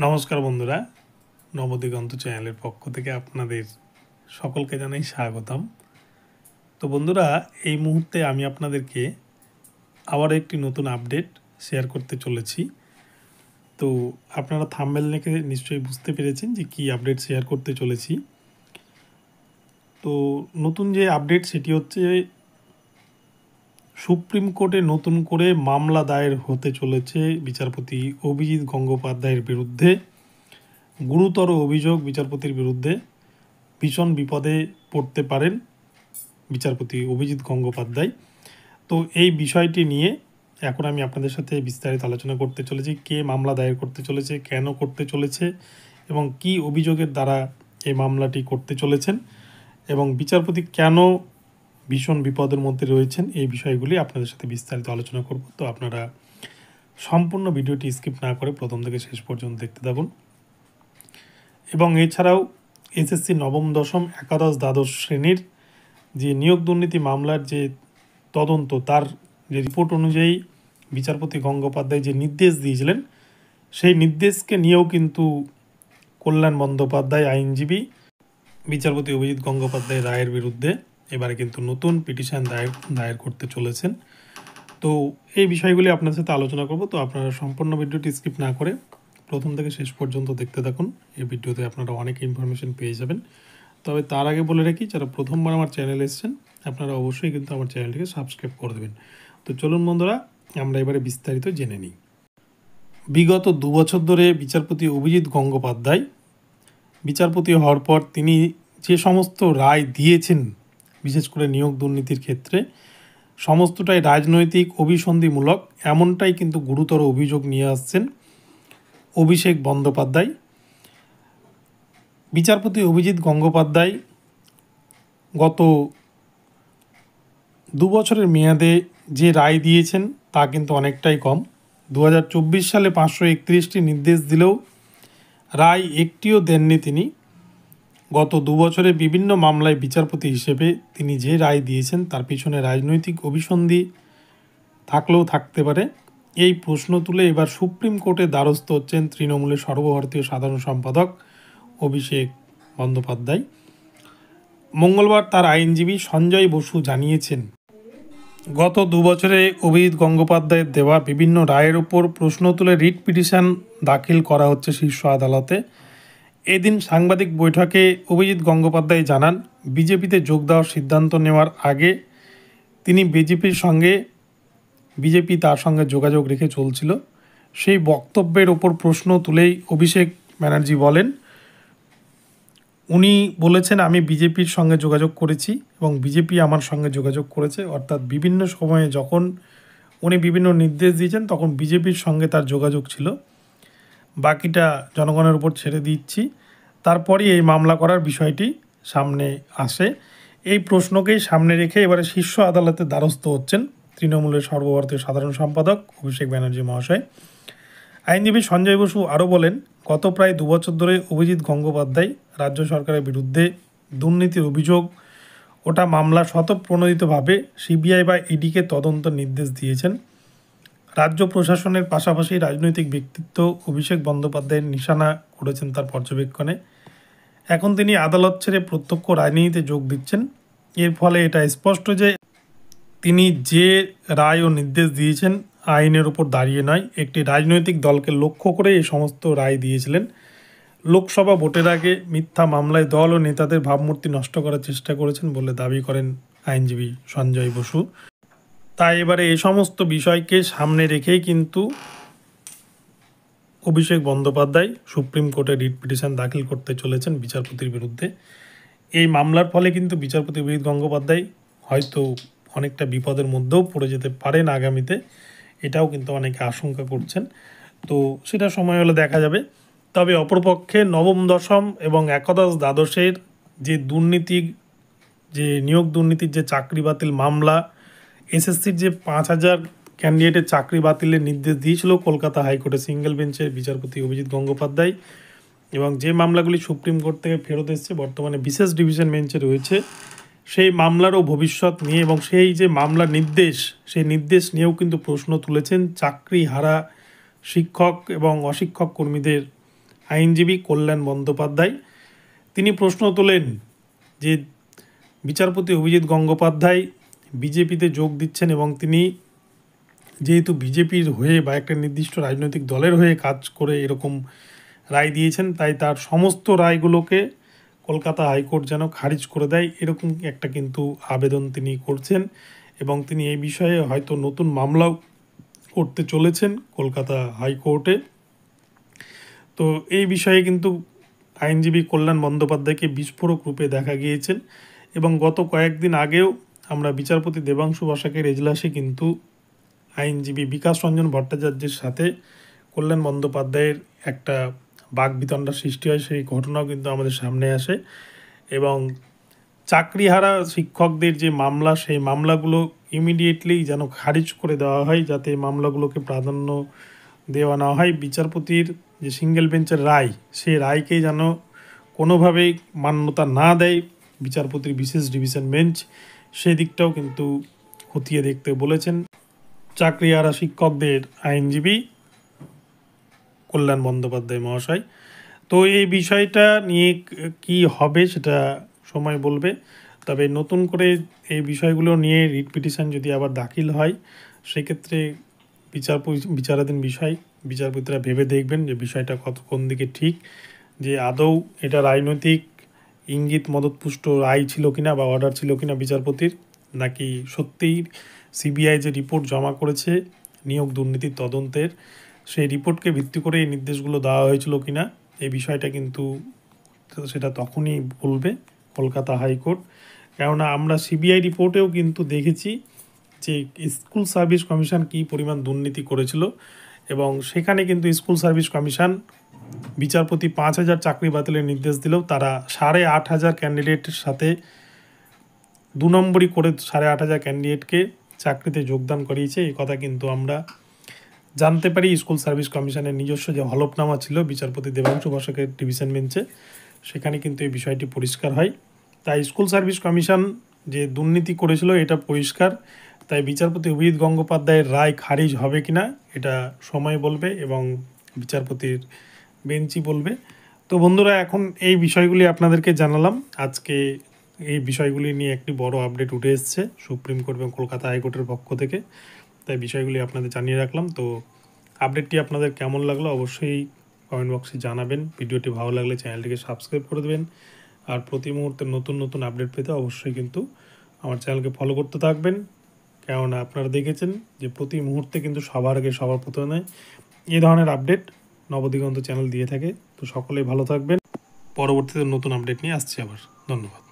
নমস্কার বন্ধুরা, নবদিগন্ত চ্যানেলের পক্ষ থেকে আপনাদের সকলকে জানাই স্বাগতম। তো বন্ধুরা, এই মুহূর্তে আমি আপনাদেরকে আবার একটি নতুন আপডেট শেয়ার করতে চলেছি। তো আপনারা থাম্বনেল দেখে নিশ্চয়ই বুঝতে পেরেছেন যে কী আপডেট শেয়ার করতে চলেছি। তো নতুন যে আপডেট সেটি হচ্ছে সুপ্রিম কোর্টে নতুন করে মামলা দায়ের হতে চলেছে বিচারপতি অভিজিৎ গঙ্গোপাধ্যায়ের বিরুদ্ধে। গুরুতর অভিযোগ বিচারপতির বিরুদ্ধে, ভীষণ বিপদে পড়তে পারেন বিচারপতি অভিজিৎ গঙ্গোপাধ্যায়। তো এই বিষয়টি নিয়ে এখন আমি আপনাদের সাথে বিস্তারিত আলোচনা করতে চলেছি। কে মামলা দায়ের করতে চলেছে, কেন করতে চলেছে এবং কি অভিযোগের দ্বারা এই মামলাটি করতে চলেছেন এবং বিচারপতি কেন ভীষণ বিপদের মধ্যে রয়েছেন, এই বিষয়গুলি আপনাদের সাথে বিস্তারিত আলোচনা করব। তো আপনারা সম্পূর্ণ ভিডিওটি স্কিপ না করে প্রথম থেকে শেষ পর্যন্ত দেখতে থাকুন। এবং এছাড়াও এসএসসি নবম, দশম, একাদশ, দ্বাদশ শ্রেণীর যে নিয়োগ দুর্নীতি মামলার যে তদন্ত, তার যে রিপোর্ট অনুযায়ী বিচারপতি গঙ্গোপাধ্যায় যে নির্দেশ দিয়েছিলেন, সেই নির্দেশকে নিয়েও কিন্তু কল্যাণ বন্দ্যোপাধ্যায় আইনজীবী বিচারপতি অভিজিৎ গঙ্গোপাধ্যায় রায়ের বিরুদ্ধে এবারে কিন্তু নতুন পিটিশন দায়ের করতে চলেছেন। তো এই বিষয়গুলি আপনার সাথে আলোচনা করব। তো আপনারা সম্পূর্ণ ভিডিওটি স্কিপ না করে প্রথম থেকে শেষ পর্যন্ত দেখতে থাকুন। এই ভিডিওতে আপনারা অনেক ইনফরমেশন পেয়ে যাবেন। তবে তার আগে বলে রাখি, যারা প্রথমবার আমার চ্যানেলে এসেছেন আপনারা অবশ্যই কিন্তু আমার চ্যানেলটিকে সাবস্ক্রাইব করে দেবেন। তো চলুন বন্ধুরা, আমরা এবারে বিস্তারিত জেনে নিই। বিগত 2 বছর ধরে বিচারপতি অভিজিৎ গঙ্গোপাধ্যায় বিচারপতি হওয়ার পর তিনি যে সমস্ত রায় দিয়েছেন, বিশেষ করে নিয়োগ দুর্নীতির ক্ষেত্রে, সমস্তটাই রাজনৈতিক, অভিসন্ধিমূলক, এমনটাই কিন্তু গুরুতর অভিযোগ নিয়ে আসছেন অভিষেক বন্দ্যোপাধ্যায়। বিচারপতি অভিজিৎ গঙ্গোপাধ্যায় গত 2 বছরের মেয়াদে যে রায় দিয়েছেন তা কিন্তু অনেকটাই কম। 2024 সালে 531টি নির্দেশ দিলেও রায় একটিও দেননি তিনি। গত 2 বছরে বিভিন্ন মামলায় বিচারপতি হিসেবে তিনি যে রায় দিয়েছেন তার পিছনে রাজনৈতিক অভিসন্ধি থাকলেও থাকতে পারে, এই প্রশ্ন তুলে এবার সুপ্রিম কোর্টের দ্বারস্থ হচ্ছেন তৃণমূলের সর্বভারতীয় সাধারণ সম্পাদক অভিষেক বন্দ্যোপাধ্যায়। মঙ্গলবার তার আইনজীবী সঞ্জয় বসু জানিয়েছেন, গত 2 বছরে অভিজিৎ গঙ্গোপাধ্যায়ের দেওয়া বিভিন্ন রায়ের উপর প্রশ্ন তুলে রিট পিটিশন দাখিল করা হচ্ছে শীর্ষ আদালতে। এদিন সাংবাদিক বৈঠকে অভিজিৎ গঙ্গোপাধ্যায় জানান, বিজেপিতে যোগ দেওয়ার সিদ্ধান্ত নেওয়ার আগে তিনি বিজেপি তার সঙ্গে যোগাযোগ রেখে চলছিল। সেই বক্তব্যের ওপর প্রশ্ন তুলেই অভিষেক ব্যানার্জি বলেন, উনি বলেছেন আমি বিজেপির সঙ্গে যোগাযোগ করেছি এবং বিজেপি আমার সঙ্গে যোগাযোগ করেছে। অর্থাৎ বিভিন্ন সময়ে যখন উনি বিভিন্ন নির্দেশ দিয়েছেন তখন বিজেপির সঙ্গে তার যোগাযোগ ছিল, বাকিটা জনগণের উপর ছেড়ে দিচ্ছি। তারপরই এই মামলা করার বিষয়টি সামনে আসে। এই প্রশ্নকেই সামনে রেখে এবারে শীর্ষ আদালতের দ্বারস্থ হচ্ছেন তৃণমূলের সর্বভারতীয় সাধারণ সম্পাদক অভিষেক ব্যানার্জি মহাশয়। আইনজীবী সঞ্জয় বসু আরও বলেন, গত প্রায় 2 বছর ধরে অভিজিৎ গঙ্গোপাধ্যায় রাজ্য সরকারের বিরুদ্ধে দুর্নীতির অভিযোগ ওটা মামলা স্বতঃপ্রণোদিতভাবে সিবিআই বা ইডিকে তদন্ত নির্দেশ দিয়েছেন। রাজ্য প্রশাসনের পাশাপাশি রাজনৈতিক ব্যক্তিত্ব অভিষেক বন্দ্যোপাধ্যায়ের নিশানা করেছেন তার পর্যবেক্ষণে। এখন তিনি আদালত ছেড়ে প্রত্যক্ষ রাজনীতিতে যোগ দিচ্ছেন। এর ফলে এটা স্পষ্ট যে তিনি যে রায় ও নির্দেশ দিয়েছেন আইনের উপর দাঁড়িয়ে নয়, একটি রাজনৈতিক দলকে লক্ষ্য করে এই সমস্ত রায় দিয়েছিলেন। লোকসভা ভোটের আগে মিথ্যা মামলায় দল ও নেতাদের ভাবমূর্তি নষ্ট করার চেষ্টা করেছেন বলে দাবি করেন আইনজীবী সঞ্জয় বসু। তাই এবারে এই সমস্ত বিষয়কে সামনে রেখেই কিন্তু অভিষেক বন্দ্যোপাধ্যায় সুপ্রিম কোর্টে রিট পিটিশন দাখিল করতে চলেছেন বিচারপতির বিরুদ্ধে। এই মামলার ফলে কিন্তু বিচারপতি অভিজিৎ গঙ্গোপাধ্যায় হয়তো অনেকটা বিপদের মধ্যেও পড়ে যেতে পারেন আগামীতে, এটাও কিন্তু অনেকে আশঙ্কা করছেন। তো সেটা সময় হলে দেখা যাবে। তবে অপরপক্ষে নবম, দশম এবং একাদশ, দ্বাদশের যে দুর্নীতি, যে নিয়োগ দুর্নীতির যে চাকরি বাতিল মামলা, এসএসসির যে 5000 ক্যান্ডিডেটের চাকরি বাতিলের নির্দেশ দিয়েছিল কলকাতা হাইকোর্টে সিঙ্গেল বেঞ্চের বিচারপতি অভিজিৎ গঙ্গোপাধ্যায়, এবং যে মামলাগুলি সুপ্রিম কোর্ট থেকে ফেরত এসছে বর্তমানে বিশেষ ডিভিশন বেঞ্চে রয়েছে, সেই মামলারও ভবিষ্যৎ নিয়ে এবং সেই যে মামলার নির্দেশ, সেই নির্দেশ নিয়েও কিন্তু প্রশ্ন তুলেছেন চাকরি হারা শিক্ষক এবং অশিক্ষক কর্মীদের আইনজীবী কল্যাণ বন্দ্যোপাধ্যায়। তিনি প্রশ্ন তোলেন যে বিচারপতি অভিজিৎ গঙ্গোপাধ্যায় বিজেপিতে যোগ দিচ্ছেন এবং তিনি যেহেতু বিজেপির হয়ে বা একটা নির্দিষ্ট রাজনৈতিক দলের হয়ে কাজ করে এরকম রায় দিয়েছেন, তাই তার সমস্ত রায়গুলোকে কলকাতা হাইকোর্ট যেন খারিজ করে দেয়, এরকম একটা কিন্তু আবেদন তিনি করছেন এবং তিনি এই বিষয়ে হয়তো নতুন মামলাও করতে চলেছেন কলকাতা হাইকোর্টে। তো এই বিষয়ে কিন্তু আইনজীবী কল্যাণ বন্দ্যোপাধ্যায়কে বিস্ফোরক রূপে দেখা গিয়েছেন এবং গত কয়েকদিন আগেও আমরা বিচারপতি দেবাংশু বসাকের এজলাসে কিন্তু আইনজীবী বিকাশ রঞ্জন ভট্টাচার্যের সাথে কল্যাণ বন্দ্যোপাধ্যায়ের একটা বাকবিতণ্ডা সৃষ্টি হয়, সেই ঘটনাও কিন্তু আমাদের সামনে আসে এবং চাকরিহারা শিক্ষকদের যে মামলা, সেই মামলাগুলো ইমিডিয়েটলি যেন খারিজ করে দেওয়া হয়, যাতে মামলাগুলোকে প্রাধান্য দেওয়া না হয়। বিচারপতির যে সিঙ্গেল বেঞ্চের রায়, সেই রায়কে যেন কোনোভাবেই মান্যতা না দেয় বিচারপতির বিশেষ ডিভিশন বেঞ্চ, সেদিকটাও কিন্তু খতিয়ে দেখতে বলেছেন চাকরিহারা শিক্ষকদের আইনজীবী কল্যাণ বন্দ্যোপাধ্যায় মহাশয়। তো এই বিষয়টা নিয়ে কি হবে সেটা সময় বলবে, তবে নতুন করে এই বিষয়গুলো নিয়ে রিট পিটিশন যদি আবার দাখিল হয়, সেক্ষেত্রে বিচারাধীন বিষয় বিচারপতিরা ভেবে দেখবেন যে বিষয়টা কোন দিকে ঠিক, যে আদৌ এটা রাজনৈতিক ইঙ্গিত মদতপুষ্ট রায় ছিল কিনা বা অর্ডার ছিল কিনা বিচারপতির, নাকি সত্যিই সিবিআই যে রিপোর্ট জমা করেছে নিয়োগ দুর্নীতির তদন্তের, সেই রিপোর্টকে ভিত্তি করে এই নির্দেশগুলো দেওয়া হয়েছিল কিনা, এই বিষয়টা কিন্তু সেটা তখনই বলবে কলকাতা হাইকোর্ট। কেননা আমরা সিবিআই রিপোর্টেও কিন্তু দেখেছি যে স্কুল সার্ভিস কমিশন কী পরিমাণ দুর্নীতি করেছিল এবং সেখানে কিন্তু স্কুল সার্ভিস কমিশন বিচারপতি 5,000 চাকরি বাতিলের নির্দেশ দিলেও তারা 8,500 ক্যান্ডিডেটের সাথে 2 নম্বরই করে 8,500 ক্যান্ডিডেটকে চাকরিতে যোগদান করিয়েছে। এই কথা কিন্তু আমরা জানতে পারি স্কুল সার্ভিস কমিশনের নিজস্ব যে হলফনামা ছিল বিচারপতি দেবাংশু বসাকের ডিভিশন বেঞ্চে, সেখানে কিন্তু এই বিষয়টি পরিষ্কার হয়। তাই স্কুল সার্ভিস কমিশন যে দুর্নীতি করেছিল এটা পরিষ্কার, তাই বিচারপতি অভিজিৎ গঙ্গোপাধ্যায়ের রায় খারিজ হবে কিনা এটা সময় বলবে এবং বিচারপতির বেঞ্চই বলবে। তো বন্ধুরা, এখন এই বিষয়গুলি আপনাদেরকে জানালাম। আজকে এই বিষয়গুলি নিয়ে একটি বড় আপডেট উঠে এসছে সুপ্রিম কোর্ট এবং কলকাতা হাইকোর্টের পক্ষ থেকে, তাই বিষয়গুলি আপনাদের জানিয়ে রাখলাম। তো আপডেটটি আপনাদের কেমন লাগলো অবশ্যই কমেন্ট বক্সে জানাবেন। ভিডিওটি ভালো লাগলে চ্যানেলটিকে সাবস্ক্রাইব করে দেবেন আর প্রতি মুহূর্তে নতুন নতুন আপডেট পেতে অবশ্যই কিন্তু আমার চ্যানেলকে ফলো করতে থাকবেন। কেননা আপনারা দেখেছেন যে প্রতি মুহূর্তে কিন্তু সবার আগে সবার প্রথমে এই ধরনের আপডেট নবদিগন্ত চ্যানেল দিয়ে থাকে। তো সকলেই ভালো থাকবেন, পরবর্তীতে নতুন আপডেট নিয়ে আসছি আবার। ধন্যবাদ।